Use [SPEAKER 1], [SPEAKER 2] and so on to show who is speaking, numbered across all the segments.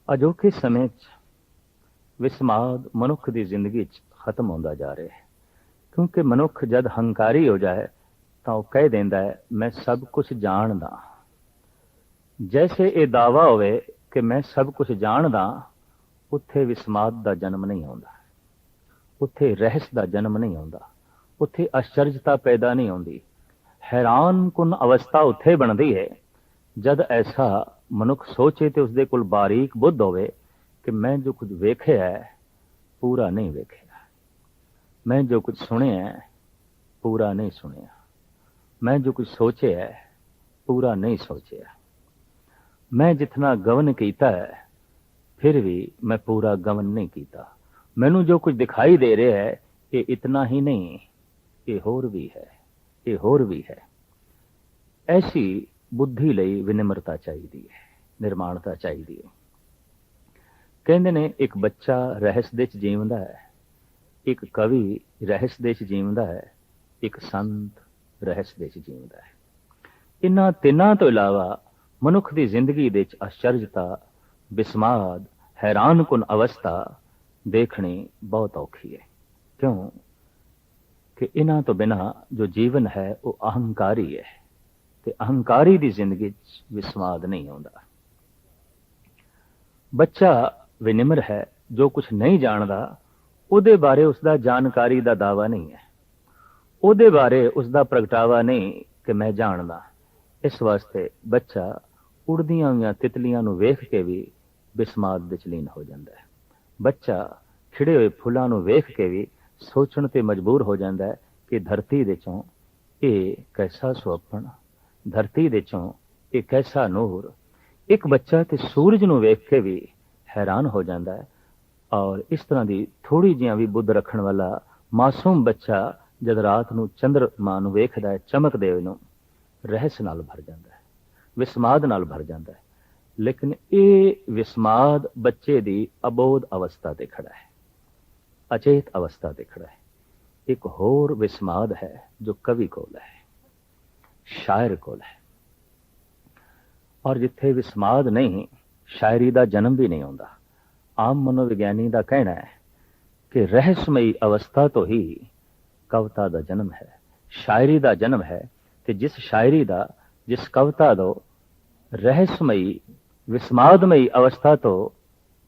[SPEAKER 1] ਅਜੋਕੇ ਸਮੇਂ 'ਚ ਵਿਸਮਾਦ ਮਨੁੱਖ ਦੀ ਜ਼ਿੰਦਗੀ 'ਚ ਖਤਮ ਹੁੰਦਾ ਜਾ ਰਿਹਾ ਹੈ, ਕਿਉਂਕਿ ਮਨੁੱਖ ਜਦ ਹੰਕਾਰੀ ਹੋ ਜਾਏ ਤਾਂ ਉਹ ਕਹਿ ਦਿੰਦਾ ਹੈ ਮੈਂ ਸਭ ਕੁਝ ਜਾਣਦਾ। ਜੈਸੇ ਇਹ ਦਾਵਾ ਹੋਵੇ ਕਿ ਮੈਂ ਸਭ ਕੁਝ ਜਾਣਦਾ, ਉੱਥੇ ਵਿਸਮਾਦ ਦਾ ਜਨਮ ਨਹੀਂ ਆਉਂਦਾ, ਉੱਥੇ ਰਹਿਸ ਦਾ ਜਨਮ ਨਹੀਂ ਆਉਂਦਾ, ਉੱਥੇ ਆਸ਼ਚਰਜਤਾ ਪੈਦਾ ਨਹੀਂ ਹੁੰਦੀ। ਹੈਰਾਨਕੁਨ ਅਵਸਥਾ ਉੱਥੇ ਬਣਦੀ ਹੈ ਜਦ ਐਸਾ ਮਨੁੱਖ ਸੋਚੇ ਤੇ ਉਸਦੇ ਕੋਲ ਬਾਰੀਕ ਬੁੱਧ ਹੋਵੇ ਕਿ ਮੈਂ ਜੋ ਕੁਝ ਵੇਖਿਆ ਹੈ ਪੂਰਾ ਨਹੀਂ ਵੇਖਿਆ, ਮੈਂ ਜੋ ਕੁਝ ਸੁਣਿਆ ਹੈ ਪੂਰਾ ਨਹੀਂ ਸੁਣਿਆ, मैं जो कुछ सोचे है पूरा नहीं सोचा, मैं जितना गवन कीता है फिर भी मैं पूरा गवन नहीं कीता, मैनू जो कुछ दिखाई दे रहा है ये इतना ही नहीं, ये होर भी है, ये होर भी है। ऐसी बुद्धि लई विनम्रता चाहिए है, निर्माणता चाहिए है। कहते ने एक बच्चा रहस दे च जीवदा है, एक कवि रहस दे च जीवदा है, एक संत रहस ਦੇ ਚ ਜੀਵਦਾ ਹੈ। ਇਹਨਾਂ ਤਿੰਨਾਂ ਤੋਂ ਇਲਾਵਾ ਮਨੁੱਖ ਦੀ ਜ਼ਿੰਦਗੀ ਦੇ ਚ ਆਸ਼ਚਰਜਤਾ, ਵਿਸਮਾਦ, ਹੈਰਾਨਕੁਨ ਅਵਸਥਾ ਦੇਖਣੀ ਬਹੁਤ ਔਖੀ ਹੈ। ਕਿਉਂ ਕਿ ਇਹਨਾਂ ਤੋਂ ਬਿਨਾਂ ਜੋ ਜੀਵਨ ਹੈ ਉਹ ਅਹੰਕਾਰੀ ਹੈ, ਤੇ ਅਹੰਕਾਰੀ ਦੀ ਜ਼ਿੰਦਗੀ ਚ ਵਿਸਮਾਦ ਨਹੀਂ ਆਉਂਦਾ। ਬੱਚਾ ਵਿਨਿਮਰ ਹੈ, ਜੋ ਕੁਝ ਨਹੀਂ ਜਾਣਦਾ ਉਹਦੇ ਬਾਰੇ ਉਸਦਾ ਜਾਣਕਾਰੀ ਦਾ ਦਾਵਾ ਨਹੀਂ ਹੈ, ਉਹਦੇ ਬਾਰੇ ਉਸਦਾ ਪ੍ਰਗਟਾਵਾ ਨਹੀਂ ਕਿ ਮੈਂ ਜਾਣਦਾ। ਇਸ ਵਾਸਤੇ ਬੱਚਾ ਉੜਦੀਆਂ ਹੋਈਆਂ ਤਿਤਲੀਆਂ ਨੂੰ ਵੇਖ ਕੇ ਵੀ ਵਿਸਮਾਦ ਵਿੱਚ ਲੀਨ ਹੋ ਜਾਂਦਾ ਹੈ। ਬੱਚਾ ਖਿੜੇ ਹੋਏ ਫੁੱਲਾਂ ਨੂੰ ਵੇਖ ਕੇ ਵੀ ਸੋਚਣ ਤੇ ਮਜਬੂਰ ਹੋ ਜਾਂਦਾ ਹੈ ਕਿ ਧਰਤੀ ਦੇ ਚੋਂ ਇਹ ਕੈਸਾ ਸੁਪਨਾ, ਧਰਤੀ ਦੇ ਚੋਂ ਇਹ ਕੈਸਾ ਨੂਰ। ਇੱਕ ਬੱਚਾ ਤੇ ਸੂਰਜ ਨੂੰ ਵੇਖ ਕੇ ਵੀ ਹੈਰਾਨ ਹੋ ਜਾਂਦਾ ਹੈ। ਔਰ ਇਸ ਤਰ੍ਹਾਂ ਦੀ ਥੋੜੀ ਜਿਹੀ ਵੀ ਬੁੱਧ ਰੱਖਣ ਵਾਲਾ ਮਾਸੂਮ ਬੱਚਾ ਜਦ ਰਾਤ ਨੂੰ ਚੰਦਰਮਾ ਨੂੰ ਵੇਖਦਾ ਹੈ ਚਮਕਦੇ ਹੋਏ ਨੂੰ, ਰਹਿਸ ਨਾਲ ਭਰ ਜਾਂਦਾ ਹੈ, ਵਿਸਮਾਦ ਨਾਲ ਭਰ ਜਾਂਦਾ ਹੈ। ਲੇਕਿਨ ਇਹ ਵਿਸਮਾਦ ਬੱਚੇ ਦੀ ਅਬੋਧ ਅਵਸਥਾ ਤੇ ਖੜਾ ਹੈ, ਅਚੇਤ ਅਵਸਥਾ ਤੇ ਖੜਾ ਹੈ। ਇੱਕ ਹੋਰ ਵਿਸਮਾਦ ਹੈ ਜੋ ਕਵੀ ਕੋਲ ਹੈ, ਸ਼ਾਇਰ ਕੋਲ ਹੈ। ਔਰ ਜਿੱਥੇ ਵਿਸਮਾਦ ਨਹੀਂ, ਸ਼ਾਇਰੀ ਦਾ ਜਨਮ ਵੀ ਨਹੀਂ ਆਉਂਦਾ। ਆਮ ਮਨੋਵਿਗਿਆਨੀ ਦਾ ਕਹਿਣਾ ਹੈ ਕਿ ਰਹੱਸਮਈ ਅਵਸਥਾ ਤੋਂ ਹੀ ਕਵਿਤਾ ਦਾ ਜਨਮ ਹੈ, ਸ਼ਾਇਰੀ ਦਾ ਜਨਮ ਹੈ। ਤੇ ਜਿਸ ਸ਼ਾਇਰੀ ਦਾ, ਜਿਸ ਕਵਿਤਾ ਦਾ ਰਹੱਸਮਈ ਵਿਸਮਾਦਮਈ ਅਵਸਥਾ ਤੋਂ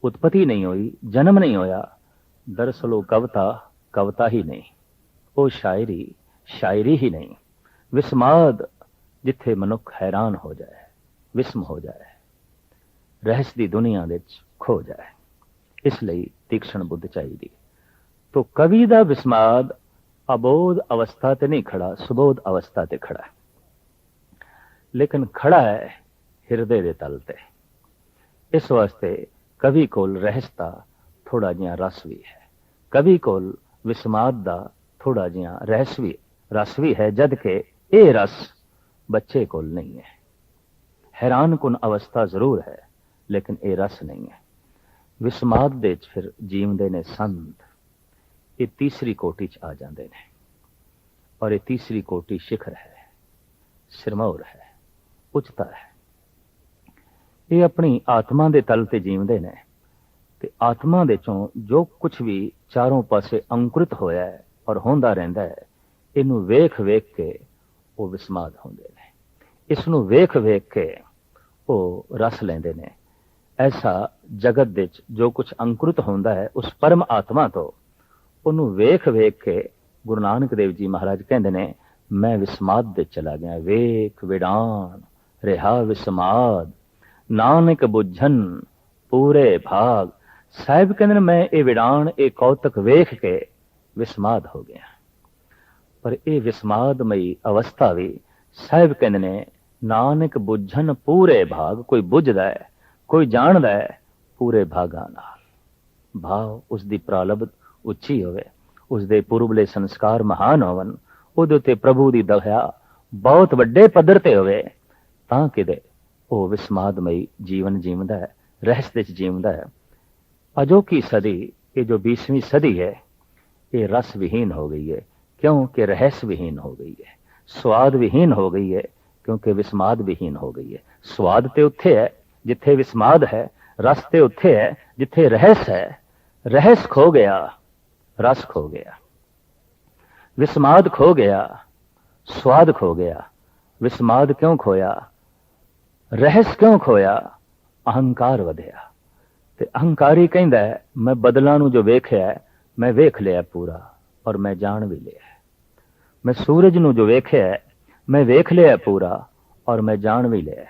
[SPEAKER 1] ਉਤਪਤੀ ਨਹੀਂ ਹੋਈ, ਜਨਮ ਨਹੀਂ ਹੋਇਆ, ਦਰਅਸਲ ਉਹ ਕਵਿਤਾ ਹੀ ਨਹੀਂ, ਉਹ ਸ਼ਾਇਰੀ ਹੀ ਨਹੀਂ। ਵਿਸਮਾਦ ਜਿੱਥੇ ਮਨੁੱਖ ਹੈਰਾਨ ਹੋ ਜਾਏ, ਵਿਸਮ ਹੋ ਜਾਏ, ਰਹੱਸ ਦੀ ਦੁਨੀਆ ਵਿੱਚ ਖੋ ਜਾਏ, ਇਸ ਲਈ ਤੀਕਸ਼ਣ ਬੁੱਧ ਚਾਹੀਦੀ। ਤੋ ਕਵੀ ਦਾ ਵਿਸਮਾਦ ਅਬੋਧ ਅਵਸਥਾ ਤੇ ਨਹੀਂ ਖੜਾ, ਸੁਬੋਧ ਅਵਸਥਾ ਤੇ ਖੜਾ ਹੈ। ਲੇਕਿਨ ਖੜਾ ਹੈ ਹਿਰਦੇ ਦੇ ਤਲ ਤੇ। ਇਸ ਵਾਸਤੇ ਕਵੀ ਕੋਲ ਰਹਿਸ ਦਾ ਥੋੜਾ ਜਿਹਾ ਰਸ ਵੀ ਹੈ, ਕਵੀ ਕੋਲ ਵਿਸਮਾਦ ਦਾ ਥੋੜਾ ਜਿਹਾ ਰਸ ਵੀ ਹੈ, ਜਦ ਕਿ ਇਹ ਰਸ ਬੱਚੇ ਕੋਲ ਨਹੀਂ ਹੈ। ਹੈਰਾਨਕੁਨ ਅਵਸਥਾ ਜ਼ਰੂਰ ਹੈ, ਲੇਕਿਨ ਇਹ ਰਸ ਨਹੀਂ ਹੈ। ਵਿਸਮਾਦ ਦੇ ਚ ਫਿਰ ਜੀਵਦੇ ਨੇ ਸੰਤ, ਇਹ ਤੀਸਰੀ ਕੋਟੀ ਚ ਆ ਜਾਂਦੇ ਨੇ। ਔਰ ਇਹ ਤੀਸਰੀ ਕੋਟੀ ਸ਼ਿਖਰ ਹੈ, ਸਿਰਮੌਰ ਹੈ, ਉੱਚਤਾ ਹੈ। ਇਹ ਆਪਣੀ ਆਤਮਾ ਦੇ ਤਲ ਤੇ ਜੀਵਦੇ ਨੇ, ਤੇ ਆਤਮਾ ਦੇ ਚੋਂ ਜੋ ਕੁਝ ਵੀ ਚਾਰੋਂ ਪਾਸੇ ਅੰਕੁਰਿਤ ਹੋਇਆ ਹੈ ਔਰ ਹੁੰਦਾ ਰਹਿੰਦਾ ਹੈ, ਇਹਨੂੰ ਵੇਖ ਵੇਖ ਕੇ ਉਹ ਵਿਸਮਾਦ ਹੁੰਦੇ ਨੇ। ਇਸ ਨੂੰ ਵੇਖ ਵੇਖ ਕੇ ਉਹ ਰਸ ਲੈਂਦੇ ਨੇ। ਐਸਾ ਜਗਤ ਦੇ ਚ ਜੋ ਕੁਝ ਅੰਕੁਰਿਤ ਹੁੰਦਾ ਹੈ ਉਸ ਪਰਮ ਆਤਮਾ ਤੋਂ, ਉਹਨੂੰ ਵੇਖ ਵੇਖ ਕੇ ਗੁਰੂ ਨਾਨਕ ਦੇਵ ਜੀ ਮਹਾਰਾਜ ਕਹਿੰਦੇ ਨੇ ਮੈਂ ਵਿਸਮਾਦ ਦੇ ਚਲਾ ਗਿਆ। ਵੇਖ ਵਿਡਾਨ ਰਿਹਾ ਵਿਸਮਾਦ, ਨਾਨਕ ਬੁੱਝਨ ਪੂਰੇ ਭਾਗ। ਸਾਹਿਬ ਕਹਿੰਦੇ ਨੇ ਮੈਂ ਇਹ ਵਿਡਾਨ, ਇਹ ਕੌਤਕ ਵੇਖ ਕੇ ਵਿਸਮਾਦ ਹੋ ਗਿਆ। ਪਰ ਇਹ ਵਿਸਮਾਦਮਈ ਅਵਸਥਾ ਵੀ ਸਾਹਿਬ ਕਹਿੰਦੇ ਨੇ ਨਾਨਕ ਬੁੱਝਨ ਪੂਰੇ ਭਾਗ। ਕੋਈ ਬੁੱਝਦਾ ਹੈ, ਕੋਈ ਜਾਣਦਾ ਹੈ ਪੂਰੇ ਭਾਗਾਂ ਨਾਲ। ਭਾਵ ਉਸਦੀ ਪ੍ਰਾਲਬਧ ਉੱਚੀ ਹੋਵੇ, ਉਸਦੇ ਪੂਰਬਲੇ ਸੰਸਕਾਰ ਮਹਾਨ ਹੋਵਨ, ਉਹਦੇ ਉੱਤੇ ਪ੍ਰਭੂ ਦੀ ਦਇਆ ਬਹੁਤ ਵੱਡੇ ਪੱਧਰ ਤੇ ਹੋਵੇ, ਤਾਂ ਕਿਤੇ ਉਹ ਵਿਸਮਾਦਮਈ ਜੀਵਨ ਜੀਵਦਾ ਹੈ, ਰਹਿਸ ਦੇ ਚ ਜੀਵਦਾ ਹੈ। ਅਜੋਕੀ ਸਦੀ, ਇਹ ਜੋ 20ਵੀਂ ਸਦੀ ਹੈ, ਇਹ ਰਸ ਵਿਹੀਨ ਹੋ ਗਈ ਹੈ, ਕਿਉਂਕਿ ਰਹਿਸ ਵਿਹੀਨ ਹੋ ਗਈ ਹੈ, ਸਵਾਦ ਵਿਹੀਨ ਹੋ ਗਈ ਹੈ, ਕਿਉਂਕਿ ਵਿਸਮਾਦ ਵਿਹੀਨ ਹੋ ਗਈ ਹੈ। ਸਵਾਦ ਤੇ ਉੱਥੇ ਹੈ ਜਿੱਥੇ ਵਿਸਮਾਦ ਹੈ, रस ते उत्थे है जिथे रहस है, रहस खो गया, रस खो गया। विस्माद खो गया, स्वाद खो गया। विस्माद क्यों खोया, रहस क्यों खोया, अहंकार वधिया। ते अहंकारी कहंदा है मैं बदलां नूं जो वेख्या है, मैं वेख लिया पूरा और मैं जान भी लिया। मैं सूरज नूं जो वेख्या है, मैं वेख लिया पूरा और मैं जान भी लिया।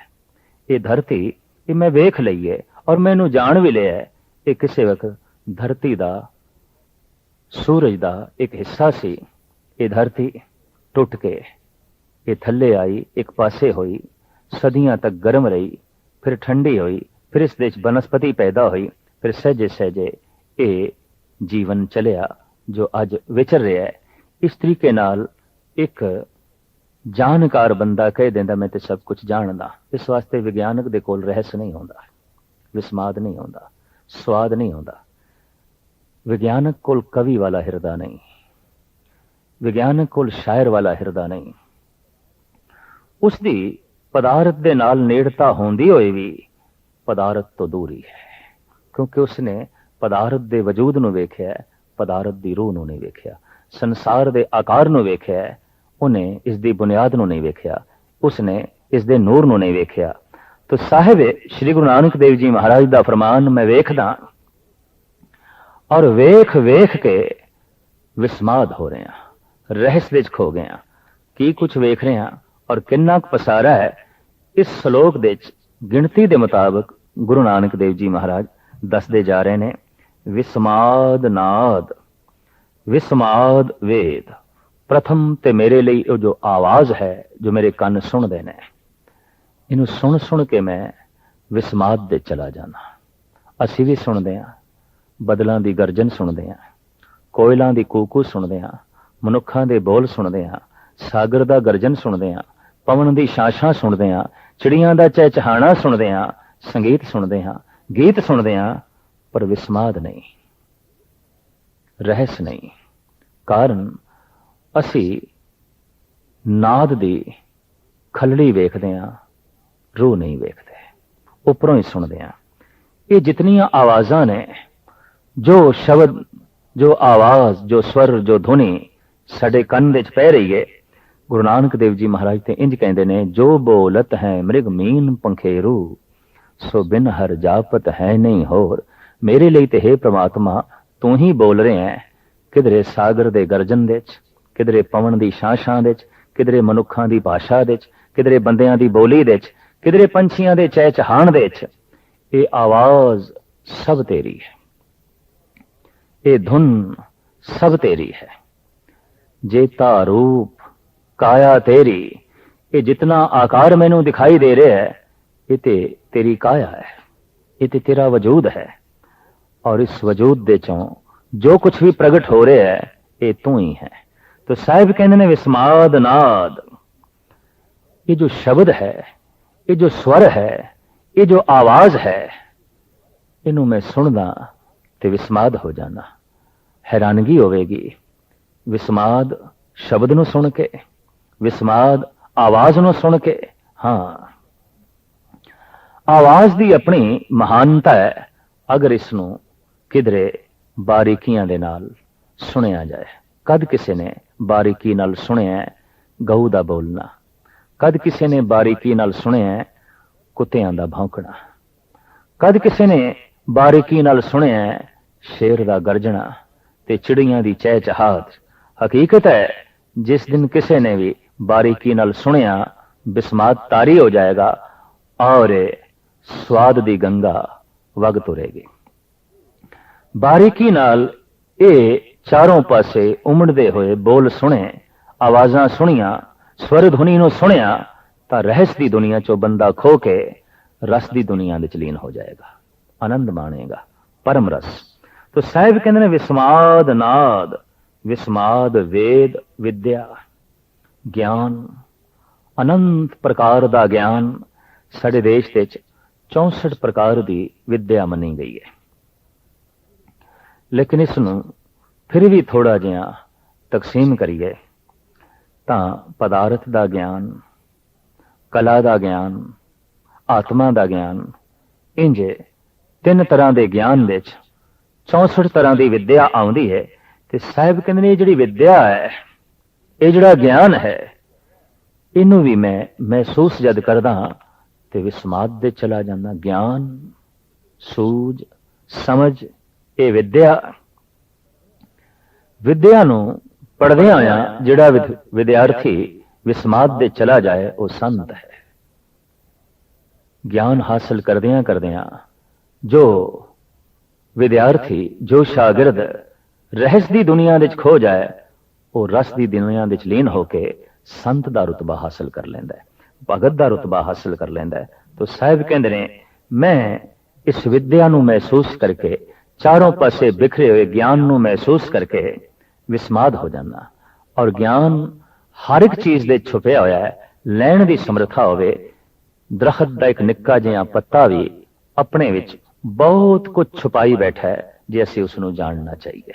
[SPEAKER 1] ये धरती ये मैं वेख लई है और मैनू जान भी लिया। ये किसी वक्त धरती दा, सूरज दा एक हिस्सा सी। ये धरती टुट के ये थल्ले आई, एक पासे हुई, सदियां तक गर्म रही, फिर ठंडी हुई, फिर इस देश बनस्पति पैदा हुई, फिर सहजे सहजे ये जीवन चलिया जो अज विचर रहा है। इस तरीके नाल एक जानकार बंदा कह देंदा मैं तो सब कुछ जानदा। इस वास्ते विज्ञानक दे कोल रहस नहीं होंदा, विस्माद नहीं होंदा, स्वाद नहीं होंदा। विज्ञानक कोल कवि वाला हिरदा नहीं, विज्ञानक कोल शायर वाला हिरदा नहीं। उसदी पदार्थ दे नाल नेड़ता होंदी होए भी पदार्थ तो दूर ही है, क्योंकि उसने पदार्थ दे वजूद नूं वेख्या, पदार्थ दी रूह नूं नहीं वेख्या। संसार दे आकार नूं वेख्या, उन्हें इस दी बुनियाद नूं नहीं वेख्या, उसने इस दे नूर नूं नहीं वेख्या। तो साहिब श्री गुरु नानक देव जी महाराज दा फरमान मैं वेखदा और वेख वेख के विस्माद हो रहे हैं, रहस विच खो गए हैं। की कुछ वेख रहे हैं और किन्ना पसारा है। इस श्लोक दे गिणती के मुताबिक गुरु नानक देव जी महाराज दसदे जा रहे हैं, विस्माद नाद, विस्माद वेद। प्रथम ते मेरे लिए जो आवाज है, जो मेरे कान सुनते ने, इनू सुन सुन के मैं विस्माद दे चला जाना। असी भी सुनते हैं, बदलों की गर्जन सुनते हैं, कोयलों की कूकू सुनते हैं, मनुखों के बोल सुनते हैं, सागर का गर्जन सुनते हैं, पवन की शांशां सुनते हैं, चिड़ियां का चहचहाना सुनते हैं, संगीत सुनते हैं, गीत सुनते हैं, पर विस्माद नहीं, रहस नहीं। कारण असी नाद दी खलड़ी वेखते हैं, रूह नहीं वेखते, उपरों ही सुनते हैं। ये जितनियां आवाज़ां ने, जो शब्द, जो आवाज, जो स्वर, जो धुनी साडे कंन विच पै रही है, गुरु नानक देव जी महाराज ते इंज कहते ने, जो बोलत है मृग मीन पंखेरू, सो बिन हर जापत है नहीं होर। मेरे लिए ते हे परमात्मा तू ही बोल रहे हैं, किधरे सागर दे गर्जन दे, किधरे पवन दी शांशां दे, किधरे मनुखां दी भाषा दे, किधरे बंदियां दी बोली दे, किधरे पंछियां दे चहचहाण दे। ये आवाज सब तेरी है, ये धुन सब तेरी है। जेता रूप काया तेरी, ये जितना आकार मैनू दिखाई दे रहा है, ये तेरी काया है, ये तेरा वजूद है। और इस वजूद दे चों जो कुछ भी प्रगट हो रहा है, ये तू ही है। तो साहिब कहते ने विस्माद नाद, ये जो शब्द है, ये जो स्वर है, ये जो आवाज है, इनू मैं सुनदा ते विस्माद हो जाना। हैरानगी होवेगी विस्माद शब्द नू सुन के, विस्माद आवाज नू सुन के। हाँ, आवाज दी अपनी महानता है, अगर इसनू किधरे बारीकियां दे नाल सुनिया जाए। कद किसी ने बारीकी नाल सुनिया गऊ दा बोलना, कद किसी ने बारीकी नाल सुनिया कुत्तियां दा भौंकना, कद किसी ने बारीकी नाल सुनिया शेर दा गर्जना ते चिड़ियां दी चहचहाट। हकीकत है जिस दिन किसी ने भी बारीकी नाल सुनिया, बिस्मात तारी हो जाएगा और स्वाद दी गंगा वग तुरेगी। बारीकी नाल ये चारों पासे उमड़ते हुए बोल सुने, आवाज़ां सुनिया, स्वर ध्वनि नूं सुनिया, तां रहस दी दुनिया चो बंदा खो के रस दी दुनिया दे लीन हो जाएगा, आनंद माणेगा, परम रस। तो साहिब कहते हैं विस्माद नाद, विस्माद वेद विद्या, ज्ञान, अनंत प्रकार का ज्ञान। साडे देश दे 64 प्रकार की विद्या मनी गई है, लेकिन इसनूं फिर भी थोड़ा जिहा तकसीम करिए तां पदार्थ का ज्ञान, कला का ज्ञान, आत्मा का ज्ञान, इंज 3 ਤਰ੍ਹਾਂ ਦੇ ਗਿਆਨ ਵਿੱਚ 64 ਤਰ੍ਹਾਂ ਦੀ ਵਿਦਿਆ ਆਉਂਦੀ ਹੈ। ਤੇ ਸਾਹਿਬ ਕਹਿੰਦੇ ਨੇ ਇਹ ਜਿਹੜੀ ਵਿਦਿਆ ਹੈ, ਇਹ ਜਿਹੜਾ ਗਿਆਨ ਹੈ, ਇਹਨੂੰ ਵੀ ਮੈਂ ਮਹਿਸੂਸ ਜਦ ਕਰਦਾ ਤੇ ਵਿਸਮਾਦ ਦੇ ਚਲਾ ਜਾਂਦਾ। ਗਿਆਨ, ਸੂਝ, ਸਮਝ, ਇਹ ਵਿਦਿਆ ਨੂੰ ਪੜ੍ਹਦਿਆਂ ਹੋਇਆਂ ਜਿਹੜਾ ਵਿਦਿਆਰਥੀ ਵਿਸਮਾਦ ਦੇ ਚਲਾ ਜਾਏ ਉਹ ਸੰਤ ਹੈ। ਗਿਆਨ ਹਾਸਲ ਕਰਦਿਆਂ ਕਰਦਿਆਂ ਜੋ ਵਿਦਿਆਰਥੀ, ਜੋ ਸ਼ਾਗਿਰਦ ਰਹਿਸ ਦੀ ਦੁਨੀਆ ਵਿੱਚ ਖੋ ਜਾਏ, ਉਹ ਰਸ ਦੀ ਦੁਨੀਆ ਵਿੱਚ ਲੀਨ ਹੋ ਕੇ ਸੰਤ ਦਾ ਰੁਤਬਾ ਹਾਸਲ ਕਰ ਲੈਂਦਾ ਹੈ, ਭਗਤ ਦਾ ਰੁਤਬਾ ਹਾਸਲ ਕਰ ਲੈਂਦਾ ਹੈ। ਤਾਂ ਸਾਹਿਬ ਕਹਿੰਦੇ ਨੇ ਮੈਂ ਇਸ ਵਿਦਿਆ ਨੂੰ ਮਹਿਸੂਸ ਕਰਕੇ, ਚਾਰੋਂ ਪਾਸੇ ਬਿਖਰੇ ਹੋਏ ਗਿਆਨ ਨੂੰ ਮਹਿਸੂਸ ਕਰਕੇ ਵਿਸਮਾਦ ਹੋ ਜਾਂਦਾ। ਔਰ ਗਿਆਨ ਹਰ ਇੱਕ ਚੀਜ਼ ਦੇ ਛੁਪਿਆ ਹੋਇਆ ਹੈ, ਲੈਣ ਦੀ ਸਮਰੱਥਾ ਹੋਵੇ। ਦਰਖਤ ਦਾ ਇੱਕ ਨਿੱਕਾ ਜਿਹਾ ਪੱਤਾ ਵੀ ਆਪਣੇ ਵਿੱਚ ਬਹੁਤ ਕੁਝ ਛੁਪਾਈ ਬੈਠਾ ਹੈ ਜੇ ਅਸੀਂ ਉਸ ਨੂੰ ਜਾਣਨਾ ਚਾਹੀਏ।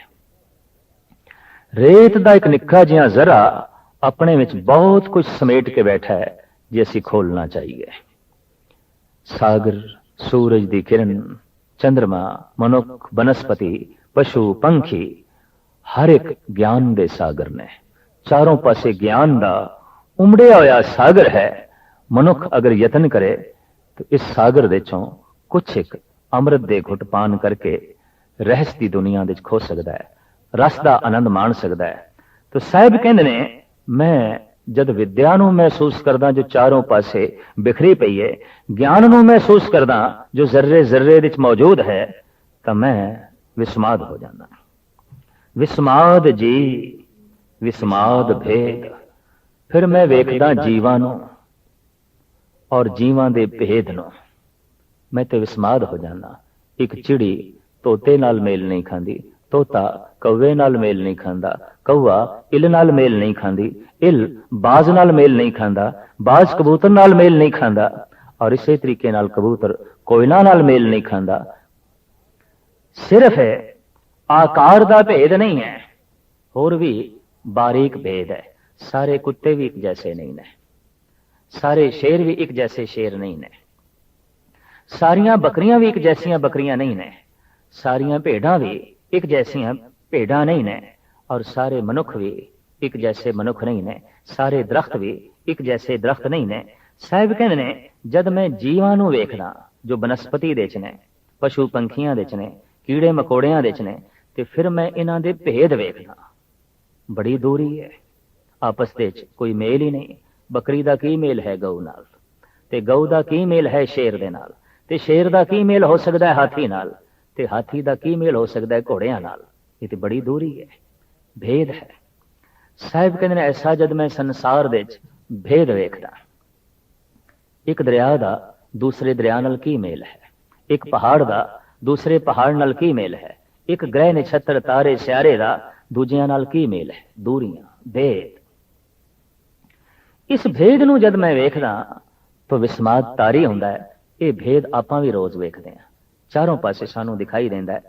[SPEAKER 1] ਰੇਤ ਦਾ ਇੱਕ ਨਿੱਕਾ ਜਿਹਾ ਜ਼ਰਾ ਆਪਣੇ ਵਿੱਚ ਬਹੁਤ ਕੁਝ ਸਮੇਟ ਕੇ ਬੈਠਾ ਹੈ ਜੇ ਅਸੀਂ ਖੋਲਣਾ ਚਾਹੀਏ। ਸਾਗਰ, ਸੂਰਜ ਦੀ ਕਿਰਨ, ਚੰਦਰਮਾ, ਮਨੁੱਖ, ਬਨਸਪਤੀ, ਪਸ਼ੂ, ਪੰਖੀ, ਹਰ ਇੱਕ ਗਿਆਨ ਦੇ ਸਾਗਰ ਨੇ। ਚਾਰੋਂ ਪਾਸੇ ਗਿਆਨ ਦਾ ਉਮੜਿਆ ਹੋਇਆ ਸਾਗਰ ਹੈ। ਮਨੁੱਖ ਅਗਰ ਯਤਨ ਕਰੇ ਤਾਂ ਇਸ ਸਾਗਰ ਦੇ ਚੋਂ ਕੁਛ ਇੱਕ ਅੰਮ੍ਰਿਤ ਦੇ ਘੁੱਟ ਪਾਨ ਕਰਕੇ ਰਹਿਸ ਦੀ ਦੁਨੀਆ ਵਿੱਚ ਖੋ ਸਕਦਾ ਹੈ, ਰਸ ਦਾ ਆਨੰਦ ਮਾਣ ਸਕਦਾ ਹੈ। ਤਾਂ ਸਾਹਿਬ ਕਹਿੰਦੇ ਨੇ ਮੈਂ ਜਦ ਵਿਦਿਆ ਨੂੰ ਮਹਿਸੂਸ ਕਰਦਾ ਜੋ ਚਾਰੋਂ ਪਾਸੇ ਬਿਖਰੀ ਪਈ ਹੈ, ਗਿਆਨ ਨੂੰ ਮਹਿਸੂਸ ਕਰਦਾ ਜੋ ਜ਼ਰਰੇ ਜ਼ਰਰੇ ਵਿੱਚ ਮੌਜੂਦ ਹੈ, ਤਾਂ ਮੈਂ ਵਿਸਮਾਦ ਹੋ ਜਾਂਦਾ। ਵਿਸਮਾਦ ਜੀ, ਵਿਸਮਾਦ ਭੇਦ। ਫਿਰ ਮੈਂ ਵੇਖਦਾ ਜੀਵਾਂ ਨੂੰ ਔਰ ਜੀਵਾਂ ਦੇ ਭੇਦ ਨੂੰ, ਮੈਂ ਤੇ ਵਿਸਮਾਦ ਹੋ ਜਾਂਦਾ। ਇੱਕ ਚਿੜੀ ਤੋਤੇ ਨਾਲ ਮੇਲ ਨਹੀਂ ਖਾਂਦੀ, ਤੋਤਾ ਕੌਵੇ ਨਾਲ ਮੇਲ ਨਹੀਂ ਖਾਂਦਾ, ਕੌਵਾ ਇਲ ਨਾਲ ਮੇਲ ਨਹੀਂ ਖਾਂਦੀ, ਇਲ ਬਾਜ਼ ਨਾਲ ਮੇਲ ਨਹੀਂ ਖਾਂਦਾ, ਬਾਜ਼ ਕਬੂਤਰ ਨਾਲ ਮੇਲ ਨਹੀਂ ਖਾਂਦਾ, ਔਰ ਇਸੇ ਤਰੀਕੇ ਨਾਲ ਕਬੂਤਰ ਕੋਇਲਾਂ ਨਾਲ ਮੇਲ ਨਹੀਂ ਖਾਂਦਾ। ਸਿਰਫ ਆਕਾਰ ਦਾ ਭੇਦ ਨਹੀਂ ਹੈ, ਹੋਰ ਵੀ ਬਾਰੀਕ ਭੇਦ ਹੈ। ਸਾਰੇ ਕੁੱਤੇ ਵੀ ਇੱਕ ਜੈਸੇ ਨਹੀਂ ਨੇ, ਸਾਰੇ ਸ਼ੇਰ ਵੀ ਇੱਕ ਜੈਸੇ ਸ਼ੇਰ ਨਹੀਂ ਨੇ, ਸਾਰੀਆਂ ਬੱਕਰੀਆਂ ਵੀ ਇੱਕ ਜੈਸੀਆਂ ਬੱਕਰੀਆਂ ਨਹੀਂ ਨੇ, ਸਾਰੀਆਂ ਭੇਡਾਂ ਵੀ ਇੱਕ ਜੈਸੀਆਂ ਭੇਡਾਂ ਨਹੀਂ ਨੇ, ਔਰ ਸਾਰੇ ਮਨੁੱਖ ਵੀ ਇੱਕ ਜੈਸੇ ਮਨੁੱਖ ਨਹੀਂ ਨੇ, ਸਾਰੇ ਦਰਖਤ ਵੀ ਇੱਕ ਜੈਸੇ ਦਰਖਤ ਨਹੀਂ ਨੇ। ਸਾਹਿਬ ਕਹਿੰਦੇ ਨੇ ਜਦ ਮੈਂ ਜੀਵਾਂ ਨੂੰ ਵੇਖਦਾ ਜੋ ਬਨਸਪਤੀ ਦੇ ਚ ਨੇ, ਪਸ਼ੂ ਪੰਖੀਆਂ ਦੇ ਚ ਨੇ, ਕੀੜੇ ਮਕੌੜਿਆਂ ਦੇ ਚ ਨੇ, ਤੇ ਫਿਰ ਮੈਂ ਇਹਨਾਂ ਦੇ ਭੇਦ ਵੇਖਦਾ। ਬੜੀ ਦੂਰੀ ਹੈ, ਆਪਸ ਦੇ ਚ ਕੋਈ ਮੇਲ ਹੀ ਨਹੀਂ। ਬੱਕਰੀ ਦਾ ਕੀ ਮੇਲ ਹੈ ਗਊ ਨਾਲ, ਤੇ ਗਊ ਦਾ ਕੀ ਮੇਲ ਹੈ ਸ਼ੇਰ ਦੇ ਨਾਲ, ਤੇ ਸ਼ੇਰ ਦਾ ਕੀ ਮੇਲ ਹੋ ਸਕਦਾ ਹੈ ਹਾਥੀ ਨਾਲ, ਤੇ ਹਾਥੀ ਦਾ ਕੀ ਮੇਲ ਹੋ ਸਕਦਾ ਹੈ ਘੋੜਿਆਂ ਨਾਲ। ਇਹ ਤੇ ਬੜੀ ਦੂਰੀ ਹੈ, ਭੇਦ ਹੈ। ਸਾਹਿਬ ਕਹਿੰਦੇ ਨੇ ਐਸਾ ਜਦ ਮੈਂ ਸੰਸਾਰ ਦੇ ਵਿੱਚ ਭੇਦ ਵੇਖਦਾ, ਇੱਕ ਦਰਿਆ ਦਾ ਦੂਸਰੇ ਦਰਿਆ ਨਾਲ ਕੀ ਮੇਲ ਹੈ, ਇੱਕ ਪਹਾੜ ਦਾ ਦੂਸਰੇ ਪਹਾੜ ਨਾਲ ਕੀ ਮੇਲ ਹੈ, ਇੱਕ ਗ੍ਰਹਿ ਨਛੱਤਰ ਤਾਰੇ ਸਿਆਰੇ ਦਾ ਦੂਜਿਆਂ ਨਾਲ ਕੀ ਮੇਲ ਹੈ, ਦੂਰੀਆਂ, ਭੇਦ। ਇਸ ਭੇਦ ਨੂੰ ਜਦ ਮੈਂ ਵੇਖਦਾ ਤਾਂ ਵਿਸਮਾਦ ਤਾਰੀ ਹੁੰਦਾ ਹੈ। ਇਹ ਭੇਦ ਆਪਾਂ ਵੀ ਰੋਜ਼ ਵੇਖਦੇ ਹਾਂ, ਚਾਰੋਂ ਪਾਸੇ ਸਾਨੂੰ ਦਿਖਾਈ ਦਿੰਦਾ ਹੈ।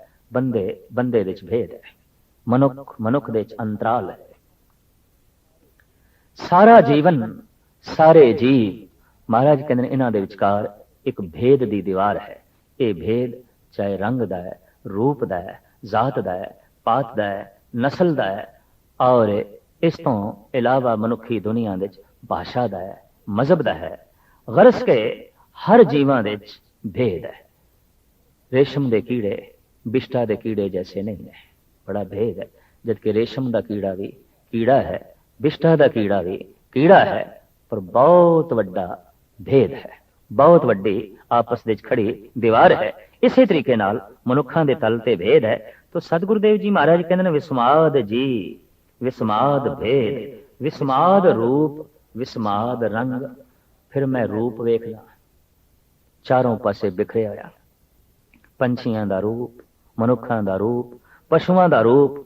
[SPEAKER 1] ਬੰਦੇ ਵਿੱਚ ਭੇਦ ਹੈ, ਮਨੁੱਖ ਦੇ ਵਿੱਚ ਅੰਤਰਾਲ ਹੈ। ਸਾਰਾ ਜੀਵਨ, ਸਾਰੇ ਜੀਵ, ਮਹਾਰਾਜ ਕਹਿੰਦੇ ਨੇ ਇਹਨਾਂ ਦੇ ਵਿਚਕਾਰ ਇੱਕ ਭੇਦ ਦੀ ਦੀਵਾਰ ਹੈ। ਇਹ ਭੇਦ ਚਾਹੇ ਰੰਗ ਦਾ ਹੈ, ਰੂਪ ਦਾ ਹੈ, ਜ਼ਾਤ ਦਾ ਹੈ, ਪਾਤ ਦਾ ਹੈ, ਨਸਲ ਦਾ ਹੈ, ਔਰ ਇਸ ਤੋਂ ਇਲਾਵਾ ਮਨੁੱਖੀ ਦੁਨੀਆ ਵਿੱਚ ਭਾਸ਼ਾ ਦਾ ਹੈ, ਮਜ਼ਹਬ ਦਾ ਹੈ। ਗਰਜ਼ ਕੇ ਹਰ ਜੀਵਾਂ ਦੇ ਵਿੱਚ ਭੇਦ ਹੈ। ਰੇਸ਼ਮ ਦੇ ਕੀੜੇ ਬਿਸ਼ਟਾ ਦੇ ਕੀੜੇ ਜੈਸੇ ਨਹੀਂ ਨੇ, ਬੜਾ ਭੇਦ ਹੈ। ਜਦਕਿ ਰੇਸ਼ਮ ਦਾ ਕੀੜਾ ਵੀ ਕੀੜਾ ਹੈ, ਬਿਸ਼ਟਾ ਦਾ ਕੀੜਾ ਵੀ ਕੀੜਾ ਹੈ, ਪਰ ਬਹੁਤ ਵੱਡਾ ਭੇਦ ਹੈ, ਬਹੁਤ ਵੱਡੀ ਆਪਸ ਵਿੱਚ ਖੜੀ ਦੀਵਾਰ ਹੈ। ਇਸੇ ਤਰੀਕੇ ਨਾਲ ਮਨੁੱਖਾਂ ਦੇ ਤਲ ਤੇ ਭੇਦ ਹੈ। ਤਾਂ ਸਤਿਗੁਰੂ ਦੇਵ ਜੀ ਮਹਾਰਾਜ ਕਹਿੰਦੇ ਨੇ ਵਿਸਮਾਦ ਜੀ, ਵਿਸਮਾਦ ਭੇਦ, ਵਿਸਮਾਦ ਰੂਪ, ਵਿਸਮਾਦ ਰੰਗ। ਫਿਰ ਮੈਂ ਰੂਪ ਵੇਖਦਾ, ਚਾਰੋਂ ਪਾਸੇ ਬਿਖਰਿਆ ਹੋਇਆ, ਪੰਛੀਆਂ ਦਾ ਰੂਪ, ਮਨੁੱਖਾਂ ਦਾ ਰੂਪ, ਪਸ਼ੂਆਂ ਦਾ ਰੂਪ,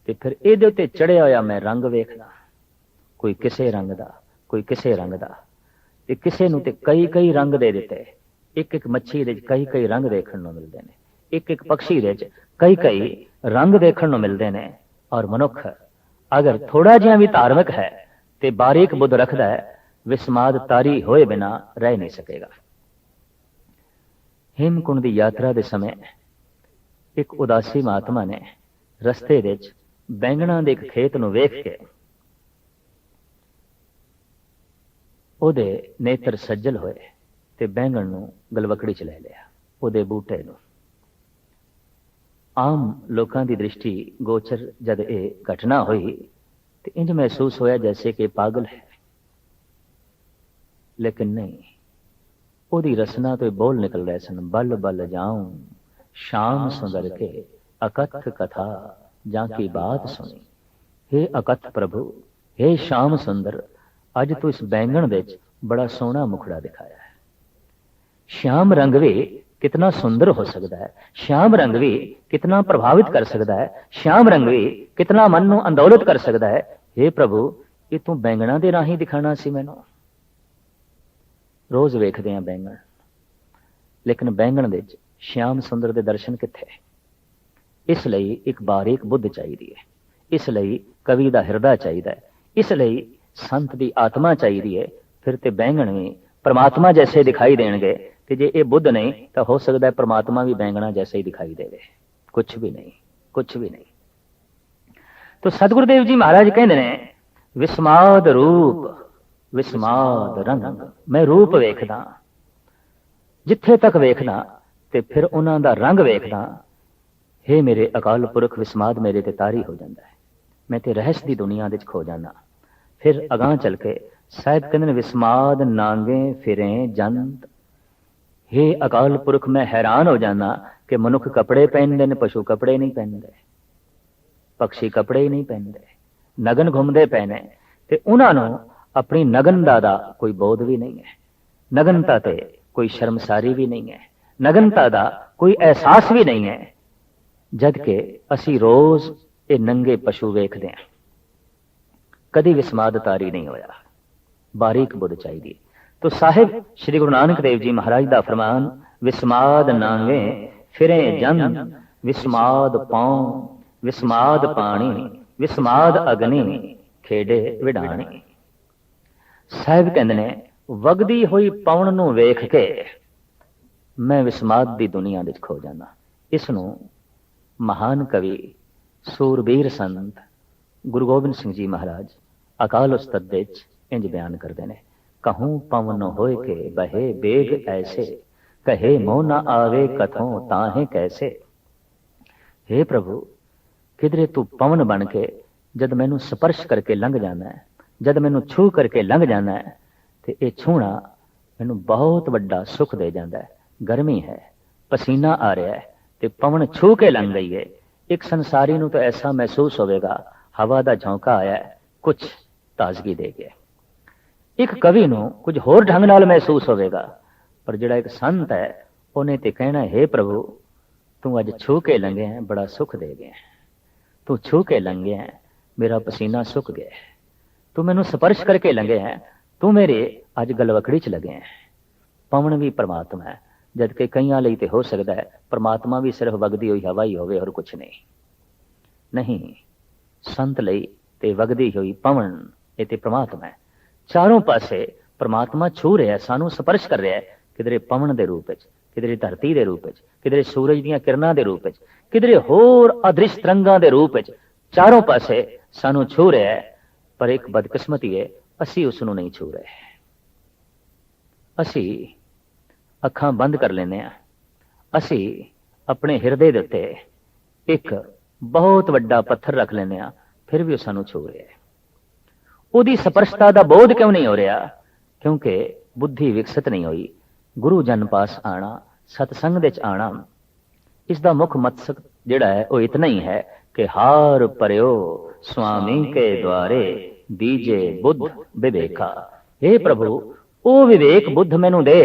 [SPEAKER 1] ਤੇ ਫਿਰ ਇਹਦੇ ਉੱਤੇ ਚੜਿਆ ਹੋਇਆ ਮੈਂ ਰੰਗ ਵੇਖਦਾ। ਕੋਈ ਕਿਸੇ ਰੰਗ ਦਾ, ਕੋਈ ਕਿਸੇ ਰੰਗ ਦਾ, ਤੇ ਕਿਸੇ ਨੂੰ ਤੇ ਕਈ ਰੰਗ ਦੇ ਦਿੱਤੇ। ਇੱਕ ਮੱਛੀ ਦੇ ਕਈ ਰੰਗ ਦੇਖਣ ਨੂੰ ਮਿਲਦੇ ਨੇ, ਇੱਕ ਪਕਸ਼ੀ ਦੇ ਚ ਕਈ ਰੰਗ ਦੇਖਣ ਨੂੰ ਮਿਲਦੇ ਨੇ। ਔਰ ਮਨੁੱਖ ਅਗਰ ਥੋੜਾ ਜਿਹਾ ਵੀ ਧਾਰਮਿਕ ਹੈ ਤੇ ਬਾਰੀਕ ਬੁੱਧ ਰੱਖਦਾ ਹੈ, ਵਿਸਮਾਦ ਤਾਰੀ ਹੋਏ ਬਿਨਾ ਰਹਿ ਨਹੀਂ ਸਕੇਗਾ। ਹੇਮਕੁੰਡ ਦੀ ਯਾਤਰਾ ਦੇ ਸਮੇਂ ਇੱਕ ਉਦਾਸੀ ਮਹਾਤਮਾ ਨੇ ਰਸਤੇ ਵਿੱਚ ਬੈਂਗਣਾ ਦੇ ਇੱਕ ਖੇਤ ਨੂੰ ਵੇਖ ਕੇ ਉਹਦੇ ਨੇਤਰ ਸੱਜਲ ਹੋਏ ਤੇ ਬੈਂਗਣ ਨੂੰ ਗਲਵਕੜੀ ਚ ਲੈ ਲਿਆ, ਉਹਦੇ ਬੂਟੇ ਨੂੰ। ਆਮ ਲੋਕਾਂ ਦੀ ਦ੍ਰਿਸ਼ਟੀ ਗੋਚਰ ਜਦ ਇਹ ਘਟਨਾ ਹੋਈ ਤੇ ਇੰਜ ਮਹਿਸੂਸ ਹੋਇਆ ਜੈਸੇ ਕਿ ਪਾਗਲ ਹੈ, ਲੇਕਿਨ ਨਹੀਂ, ਉਹਦੀ ਰਸਨਾ ਤੋਂ ਬੋਲ ਨਿਕਲ ਰਹੇ ਸਨ, ਬਲ ਬਲ ਜਾऊं ਸ਼ਾਮ ਸੁੰਦਰ ਕੇ ਅਕਥ ਕਥਾ ਜਾਂ ਕੀ ਬਾਤ ਸੁਣੀ। हे ਅਕਥ ਪ੍ਰਭੂ, हे ਸ਼ਾਮ ਸੁੰਦਰ, ਅੱਜ ਤੂੰ ਇਸ ਬੈਂਗਣ ਵਿੱਚ ਬੜਾ ਸੋਹਣਾ ਮੁਖੜਾ ਦਿਖਾਇਆ ਹੈ। श्याम रंग भी कितना सुंदर हो सकता है, श्याम रंग भी कितना प्रभावित कर सकता है, श्याम रंग भी कितना मन नूं अंदोलित कर सकता है। हे प्रभु, ये तू बैंगणा दे राही दिखाना सी मैनूं। रोज वेखदे हां बैंगण, लेकिन बैंगण दे विच श्याम सुंदर दे दर्शन कित्थे? इसलिए एक बारीक बुद्ध चाहिदी है, इसलिए कवि दा हिरदा चाहिदा है, इसलिए संत दी आत्मा चाहिदी है। फिर ते बैंगण भी परमात्मा जैसे दिखाई देंगे कि जे ये बुद्ध नहीं तो हो सकता है परमात्मा भी बैंगणा जैसे ही दिखाई देवे। कुछ भी नहीं, कुछ भी नहीं। तो सतगुरुदेव जी महाराज कहते हैं, विस्माद रूप विस्माद रंग, मैं रूप वेखदा, जिथे तक वेखदा ते फिर उन्हां दा रंग वेखदा। हे मेरे अकाल पुरख, विस्माद मेरे ते तारी हो जाता है, मैं ते रहस दी दुनिया दे खो जाना। फिर अगां चल के साहिब कहते विस्माद नांगे फिरे जंत। हे अकाल पुरख, मैं हैरान हो जाना कि मनुख कपड़े पहनते हैं, पशु कपड़े नहीं पहनते, पक्षी कपड़े ही नहीं पहनते, नगन घूमते पे ने ते उन्होंने अपनी नगनता का कोई बोध भी नहीं है, नगनता ते कोई शर्मसारी भी नहीं है, नगनता का कोई एहसास भी नहीं है। जबकि असी रोज ये नंगे पशु वेखते हैं, कदी विस्माद तारी नहीं होया। बारीक बुद्ध चाहिए। तो साहिब श्री गुरु नानक देव जी महाराज का फरमान, विस्माद नांगे फिरे जन, विस्माद पाऊं विस्माद पानी, विस्माद अग्नि खेडे विडाणी। साहिब कहते ने, वगदी हुई पवन नूं वेख के मैं विस्माद दी दुनिया विच खो जाना। इसनूं महान कवि सूरबीर संत गुरु गोबिंद सिंह जी महाराज अकाल उस्तत विच इंज बयान करते हैं, कहूं पवन होए के बहे बेग ऐसे, कहे मोह न आवे कथों ताहे कैसे। हे प्रभु, किधरे तू पवन बन के जद मैनू स्पर्श करके लंघ जाना है, जद मैनू छू करके लंघ जाना है, तो यह छूना मैनू बहुत बड़ा सुख दे जाता है। गर्मी है, पसीना आ रहा है, तो पवन छू के लंघ गई है। एक संसारी नू तो ऐसा महसूस होगा, हवा का झोंका आया है, कुछ ताजगी दे गया। एक कवि नू कुछ होर ढंग नाल महसूस होगा, पर जिहड़ा एक संत है उन्हें तो कहना, हे प्रभु, तू अज छू के लंघे है, बड़ा सुख दे गया, तू छू के लंघे है, मेरा पसीना सुख गया, तू मैनू स्पर्श करके लंघे है, तू मेरे अज गलवकड़ी च लगे है। पवन भी परमात्मा है, जबकि कईयां लई ते हो सकता है परमात्मा भी सिर्फ वगदी हुई हवा ही होवे और कुछ नहीं। नहीं, संत लई ते वगदी हुई पवन ये ते परमात्मा है। चारों पासे परमात्मा छू रहा है, सानू स्पर्श कर रहा है, किधरे पवन के रूप में, किधरे धरती के रूप में, किधरे सूरज दीयां किरणां के रूप में, किधरे होर अदृश्य तरंगां के रूप में, चारों पासे सानू छू रहा है। पर एक बदकिस्मती है, असी उसनू नहीं छू रहे। असी अखां बंद कर लेने, असी अपने हिरदे दे उत्ते एक बहुत वड्डा पत्थर रख लेने, फिर भी सानू छू रहा है। उहदी स्पर्शता का बोध क्यों नहीं हो रहा? क्योंकि बुद्धि विकसित नहीं हुई। गुरु जन पास आना, सतसंग दे आना, इसका मुख मकसद जिहड़ा है वो इतना ही है कि हार परयो स्वामी के द्वारे दीजे बुद्ध विवेका। हे प्रभु, वो विवेक बुद्ध मैनू दे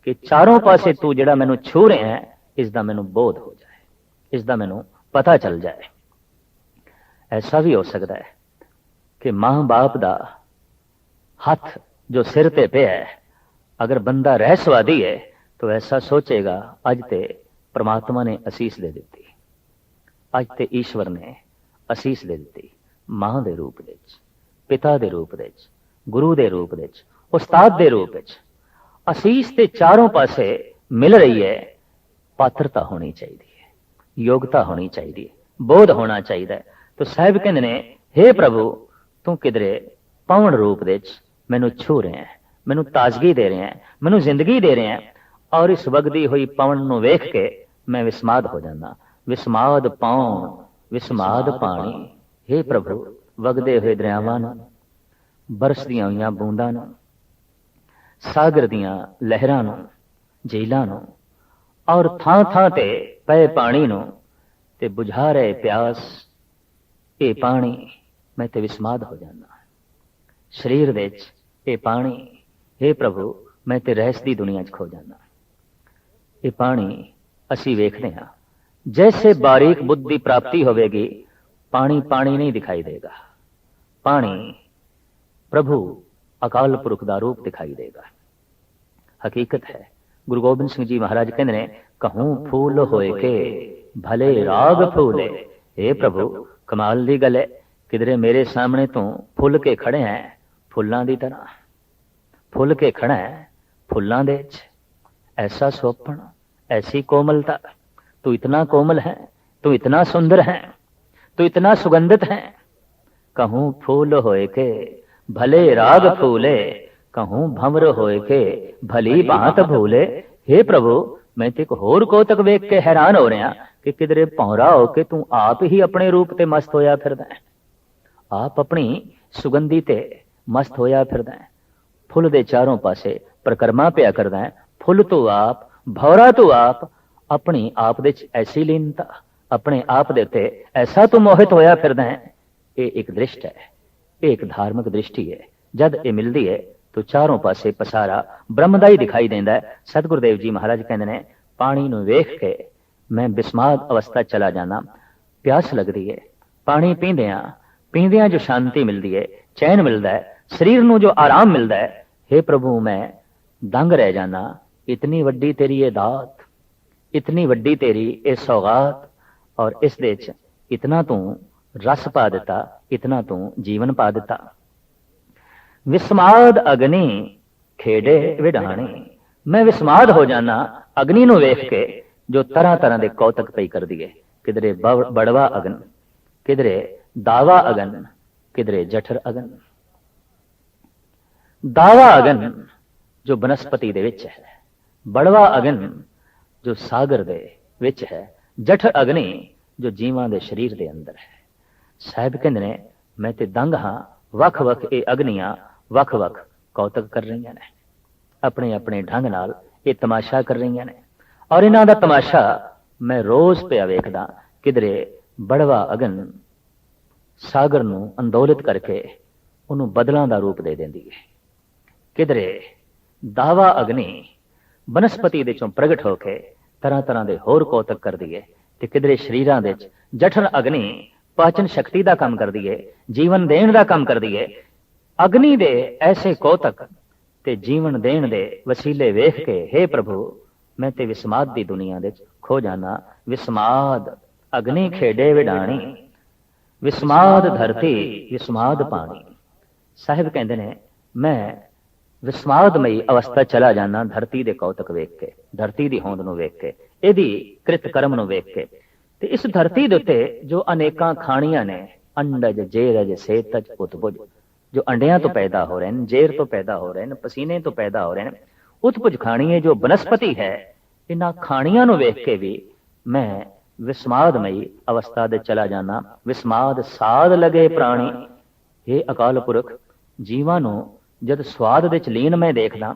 [SPEAKER 1] कि चारों पासे तू जिहड़ा मैनू छू रहे हैं, इसका मैनू बोध हो जाए, इसका मैनू पता चल जाए। ऐसा भी हो सकता है कि मां बाप दा हाथ जो सिर ते पे है, अगर बंदा रहस्यवादी है तो ऐसा सोचेगा अज ते परमात्मा ने असीस दे दी, अज ते ईश्वर ने असीस दे दी, मां दे रूप विच, पिता दे रूप विच, गुरु दे रूप विच, उस्ताद दे रूप विच। असीस ते चारों पासे मिल रही है, ਪਾਤਰਤਾ ਹੋਣੀ ਚਾਹੀਦੀ ਹੈ, ਯੋਗਤਾ ਹੋਣੀ ਚਾਹੀਦੀ ਹੈ, ਬੋਧ ਹੋਣਾ ਚਾਹੀਦਾ ਹੈ। ਤਾਂ ਸਾਹਿਬ ਕਹਿੰਦੇ ਨੇ, ਹੇ ਪ੍ਰਭੂ, ਤੂੰ ਕਿਧਰੇ ਪਾਵਨ ਰੂਪ ਦੇ ਵਿੱਚ ਮੈਨੂੰ ਛੂ ਰਿਹਾ ਹੈ, ਮੈਨੂੰ ਤਾਜ਼ਗੀ ਦੇ ਰਿਹਾ ਹੈ, ਮੈਨੂੰ ਜ਼ਿੰਦਗੀ ਦੇ ਰਿਹਾ ਹੈ। ਔਰ ਇਸ ਵਗਦੀ ਹੋਈ ਪਵਨ ਨੂੰ ਵੇਖ ਕੇ ਮੈਂ ਵਿਸਮਾਦ ਹੋ ਜਾਂਦਾ। ਵਿਸਮਾਦ ਪਾਉਣ, ਵਿਸਮਾਦ ਪਾਣੀ। ਹੇ ਪ੍ਰਭੂ, ਵਗਦੇ ਹੋਏ ਦਰਿਆਵਾਂ ਨੂੰ, ਬਰਸਦੀਆਂ ਹੋਈਆਂ ਬੂੰਦਾਂ ਨੂੰ, ਸਾਗਰ ਦੀਆਂ ਲਹਿਰਾਂ ਨੂੰ, ਝੀਲਾਂ ਨੂੰ, ਔਰ ਥਾਂ ਥਾਂ ਤੇ ਪਏ ਪਾਣੀ ਨੂੰ ਤੇ ਬੁਝਾ ਰਹੇ ਪਿਆਸ, ਇਹ ਪਾਣੀ, ਮੈਂ ਤੇ ਵਿਸਮਾਦ ਹੋ ਜਾਂਦਾ। ਸਰੀਰ ਦੇ ਵਿੱਚ ਇਹ ਪਾਣੀ, ਹੇ ਪ੍ਰਭੂ, ਮੈਂ ਤੇ ਰਹਿਸ ਦੀ ਦੁਨੀਆ 'ਚ ਖੋ ਜਾਂਦਾ। ਇਹ ਪਾਣੀ ਅਸੀਂ ਵੇਖਦੇ ਹਾਂ, ਜੈਸੇ ਬਾਰੀਕ ਬੁੱਧ ਦੀ ਪ੍ਰਾਪਤੀ ਹੋਵੇਗੀ, ਪਾਣੀ ਪਾਣੀ ਨਹੀਂ ਦਿਖਾਈ ਦੇਗਾ। ਪਾਣੀ ਪ੍ਰਭੂ ਅਕਾਲ ਪੁਰਖ ਦਾ ਰੂਪ ਦਿਖਾਈ ਦੇਗਾ। ਹਕੀਕਤ ਹੈ। ਗੁਰੂ ਗੋਬਿੰਦ ਸਿੰਘ ਜੀ ਮਹਾਰਾਜ ਕਹਿੰਦੇ ਨੇ, ਕਹੂੰ ਫੂਲ ਹੋਏ ਕੇ ਭਲੇ ਰਾਗ ਫੂਲੇ। हे ਪ੍ਰਭੂ, ਕਮਾਲ ਦੀ ਗੱਲ ਹੈ, ਕਿਧਰੇ ਮੇਰੇ ਸਾਹਮਣੇ ਤੂੰ ਫੁੱਲ ਕੇ ਖੜੇ ਹੈ, ਫੁੱਲਾਂ ਦੀ ਤਰ੍ਹਾਂ ਫੁੱਲ ਕੇ ਖੜਾ ਹੈ, ਫੁੱਲਾਂ ਦੇ ਵਿੱਚ। ਐਸਾ ਸੋਪਣ, ऐसी कोमलता, तू इतना कोमल है, तू इतना सुंदर है, तू इतना सुगंधित है। कहूँ फूल होए के भले राग फूले, कहूँ भंवर होए के भली बात भूले। हे प्रभु, मैं ते एक होर कोतक वेख के हैरान हो रहा कि किधरे भौरा हो के तू आप ही अपने रूप ते मस्त होया फिरदा है, आप अपनी सुगंधी ते मस्त होया फिरदा है। फुल दे चारों पासे प्रकरमा पिया करदा है। फुल तो आप, भौरा तो आप, अपनी आप दे ऐसी लीनता, अपने आप दे उत्ते ऐसा तो मोहित होया फिरदा है। ये एक दृष्ट है, एक धार्मिक दृष्टि है। जद ये मिलती है तो चारों पासे पसारा ब्रह्म दा ही दिखाई देंदा है। सतगुरुदेव जी महाराज कहंदे ने, पानी नूं वेख के मैं बिस्माद अवस्था चला जाना। प्यास लगदी है, पानी पींदियां जो शांति मिलती है, चैन मिलता है, शरीर नूं जो आराम मिलता है, हे प्रभु मैं दंग रह जाना। इतनी वड्डी तेरी ये दात, इतनी वड्डी तेरी ये सौगात, और इस दे च इतना तू रस पा दिता, इतना तू जीवन पा दिता। विस्माद अग्नि खेडे विडाणी। मैं विस्माद हो जाना अग्नि नूं वेख के, जो तरह तरह के कौतक पई कर दिए। किधरे बड़वा अगन, किधरे दावा अगन, किधरे जठर अगन। दावा अगन जो बनस्पति दे विच है, बड़वा अगन जो सागर दे विच है, जठ अग्नि जो जीवां दे शरीर दे अंदर है। साहिब कहंदे ने, मैं ते दंग हां, वख वख ये अग्नियां वख वख कौतक कर रही ने, अपने अपने ढंग नाल ये तमाशा कर रही ने। और इन्हां दा तमाशा मैं रोज पिया वेखदा। किधरे बड़वा अगन सागर नूं अंदोलित करके उन्होंने बदलों का रूप दे देंदी है। किधरे दावा अग्नि बनस्पति दे चों प्रगट होके तरह तरह के होर कौतक कर दी है। ते किधरे शरीरां दे च जठर अग्नि पाचन शक्ति का काम कर दी है, जीवन देण का काम कर दी है। अग्नि दे ऐसे कौतक ते जीवन देण दे वसीले वेख के, हे प्रभु मैं ते विस्माद दी दुनिया दे खो जाना। विस्माद अग्नि खेडे विडाणी, विस्माद धरती विस्माद पानी। साहिब कहते ने, मैं विस्मादमई अवस्था चला जाना धरती दे कौतक वेख के, धरती दी होंद नूं वेख के, इहदी कृत कर्म नूं वेख के। ते इस धरती दे उत्ते जो अनेकां खाणियां ने, अंडज जेरज सेतज उत्पुज, जो अंडियां तो पैदा हो रहे हैं, जेर तो पैदा हो रहे हैं, पसीने तो पैदा हो रहे हैं, उत्पुज खाणियां जो बनस्पति है, इन्हां खाणियां नूं वेख के भी मैं विस्मादमई अवस्था दे चला जाना। विस्माद साध लगे प्राणी। हे अकाल पुरख, जीवां नूं जद स्वाद दे च लीन मैं देखदा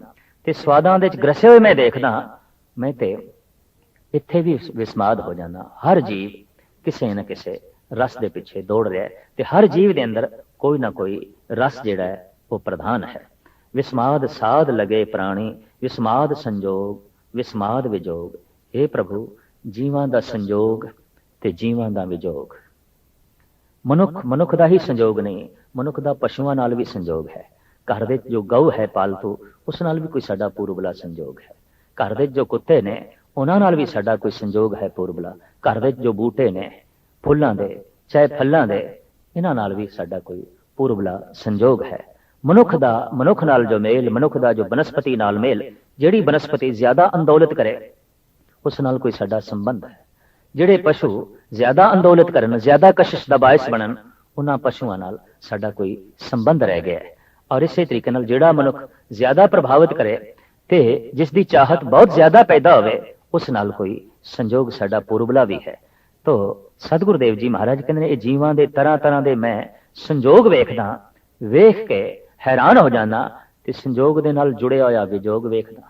[SPEAKER 1] ते स्वादां दे च ग्रसे हुए मैं देखदा, मैं ते इत्थे भी विस्माद हो जाना। हर जीव किसे न किसे रस दे पिछे दौड़ रहा है ते हर जीव दे अंदर कोई ना कोई रस जिहड़ा है वो प्रधान है। विस्माद साध लगे प्राणी, विस्माद संजोग विस्माद विजोग। हे प्रभु, जीवां दा संजोग ते जीवां दा विजोग। मनुख दा ही संजोग नहीं, मनुख दा पशुआं नाल भी संजोग है। घर दे जो गऊ है पालतू, उस नाल भी कोई साडा पूर्वला संजोग है। घर दे जो कुत्ते ने, उन्हां नाल भी साडा कोई संजोग है पूर्वला। घर दे जो बूटे ने फुल्लां दे चाहे फल्लां दे, इन्हां नाल भी साडा कोई पूर्वला संजोग है। मनुख दा मनुख नाल जो मेल, मनुख दा जो बनस्पति नाल मेल, जिहड़ी बनस्पति ज्यादा अंदौलत करे ਉਸ ਨਾਲ ਕੋਈ ਸਾਡਾ ਸੰਬੰਧ ਹੈ। ਜਿਹੜੇ ਪਸ਼ੂ ਜ਼ਿਆਦਾ ਅੰਦੋਲਤ ਕਰਨ, ਜ਼ਿਆਦਾ ਕਸ਼ਿਸ਼ ਦਾ ਬਾਇਸ ਬਣਨ, ਉਹਨਾਂ ਪਸ਼ੂਆਂ ਨਾਲ ਸਾਡਾ ਕੋਈ ਸੰਬੰਧ ਰਹਿ ਗਿਆ ਹੈ। ਔਰ ਇਸੇ ਤਰੀਕੇ ਨਾਲ ਜਿਹੜਾ ਮਨੁੱਖ ਜ਼ਿਆਦਾ ਪ੍ਰਭਾਵਿਤ ਕਰੇ ਤੇ ਜਿਸ ਦੀ ਚਾਹਤ ਬਹੁਤ ਜ਼ਿਆਦਾ ਪੈਦਾ ਹੋਵੇ, ਉਸ ਨਾਲ ਕੋਈ ਸੰਜੋਗ ਸਾਡਾ ਪੂਰਬਲਾ ਵੀ ਹੈ। ਤੋ ਸਤਿਗੁਰੂ ਦੇਵ ਜੀ ਮਹਾਰਾਜ ਕਹਿੰਦੇ ਨੇ, ਇਹ ਜੀਵਾਂ ਦੇ ਤਰ੍ਹਾਂ ਤਰ੍ਹਾਂ ਦੇ ਮੈਂ ਸੰਜੋਗ ਵੇਖਦਾ, ਵੇਖ ਕੇ ਹੈਰਾਨ ਹੋ ਜਾਂਦਾ, ਤੇ ਸੰਜੋਗ ਦੇ ਨਾਲ ਜੁੜਿਆ ਹੋਇਆ ਵਿਜੋਗ ਵੇਖਦਾ,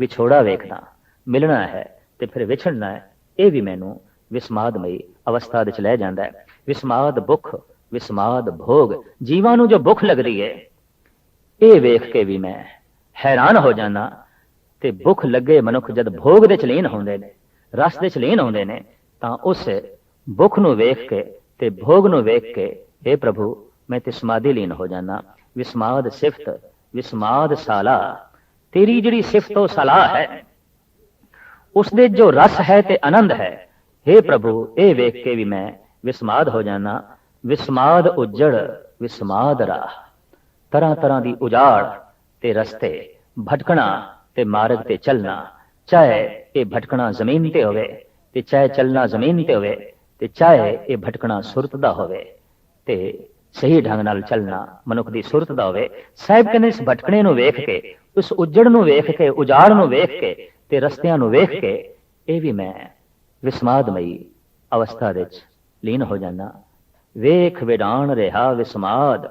[SPEAKER 1] ਵਿਛੋੜਾ ਵੇਖਦਾ, ਮਿਲਣਾ ਹੈ ਤੇ ਫਿਰ ਵਿਛੜਨਾ ਹੈ। ਇਹ ਵੀ ਮੈਨੂੰ ਵਿਸਮਾਦਮਈ ਅਵਸਥਾ ਵਿੱਚ ਲੈ ਜਾਂਦਾ ਹੈ। ਵਿਸਮਾਦ ਭੁੱਖ, ਵਿਸਮਾਦ ਭੋਗ, ਜੀਵਾਂ ਨੂੰ ਜੋ ਭੁੱਖ ਲੱਗਦੀ ਹੈ, ਇਹ ਵੇਖ ਕੇ ਵੀ ਮੈਂ ਹੈਰਾਨ ਹੋ ਜਾਂਦਾ। ਤੇ ਭੁੱਖ ਲੱਗੇ ਮਨੁੱਖ ਜਦ ਭੋਗ ਦੇ ਚ ਲੀਨ ਹੁੰਦੇ ਨੇ, ਰਸ ਦੇ ਚ ਲੀਨ ਹੁੰਦੇ ਨੇ, ਤਾਂ ਉਸ ਭੁੱਖ ਨੂੰ ਵੇਖ ਕੇ ਤੇ ਭੋਗ ਨੂੰ ਵੇਖ ਕੇ, हे ਪ੍ਰਭੂ, ਮੈਂ ਤੇ ਸਮਾਧੀ ਲੀਨ ਹੋ ਜਾਂਦਾ। ਵਿਸਮਾਦ ਸਿਫਤ, ਵਿਸਮਾਦ ਸਾਲਾ, ਤੇਰੀ ਜਿਹੜੀ ਸਿਫਤ ਉਹ ਸਲਾਹ ਹੈ, ਉਸਦੇ ਜੋ ਰਸ ਹੈ ਤੇ ਆਨੰਦ ਹੈ, हे ਪ੍ਰਭੂ, ਇਹ ਵੇਖ ਕੇ ਵੀ ਮੈਂ ਵਿਸਮਾਦ ਹੋ ਜਾਣਾ। ਵਿਸਮਾਦ ਉਜੜ, ਵਿਸਮਾਦ ਰਾਹ, ਤਰ੍ਹਾਂ ਤਰ੍ਹਾਂ ਦੀ ਉਜਾੜ ਤੇ ਰਸਤੇ, ਭਟਕਣਾ ਤੇ ਮਾਰਗ ਤੇ ਚੱਲਣਾ, ਚਾਹੇ ਇਹ ਭਟਕਣਾ ਜ਼ਮੀਨ ਤੇ ਹੋਵੇ ਤੇ ਚਾਹੇ ਚੱਲਣਾ ਜ਼ਮੀਨ ਤੇ ਹੋਵੇ, ਤੇ ਚਾਹੇ ਇਹ ਭਟਕਣਾ ਸੁਰਤ ਦਾ ਹੋਵੇ ਤੇ ਸਹੀ ਢੰਗ ਨਾਲ ਚੱਲਣਾ ਮਨੁੱਖ ਦੀ ਸੁਰਤ ਦਾ ਹੋਵੇ। ਸਾਹਿਬ ਕਹਿੰਦੇ ਇਸ ਭਟਕਣੇ ਨੂੰ ਵੇਖ ਕੇ, ਉਸ ਉਜੜ ਨੂੰ ਵੇਖ ਕੇ, ਉਜਾੜ ਨੂੰ ਵੇਖ ਕੇ ਤੇ ਰਸਤਿਆਂ ਨੂੰ ਵੇਖ ਕੇ, ਇਹ ਵੀ ਮੈਂ ਵਿਸਮਾਦਮਈ ਅਵਸਥਾ ਵਿੱਚ ਲੀਨ ਹੋ ਜਾਣਾ। ਵੇਖ ਵਿਡਾਣ ਰਿਹਾ ਵਿਸਮਾਦ,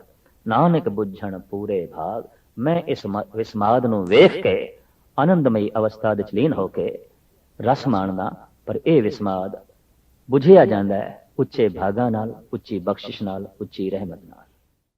[SPEAKER 1] ਨਾਨਕ ਬੁੱਝਣ ਪੂਰੇ ਭਾਗ। ਮੈਂ ਇਸ ਵਿਸਮਾਦ ਨੂੰ ਵੇਖ ਕੇ ਆਨੰਦਮਈ ਅਵਸਥਾ ਵਿੱਚ ਲੀਨ ਹੋ ਕੇ ਰਸ ਮਾਣਦਾ, ਪਰ ਇਹ ਵਿਸਮਾਦ ਬੁਝਿਆ ਜਾਂਦਾ ਹੈ ਉੱਚੇ ਭਾਗਾਂ ਨਾਲ, ਉੱਚੀ ਬਖਸ਼ਿਸ਼ ਨਾਲ, ਉੱਚੀ ਰਹਿਮਤ ਨਾਲ।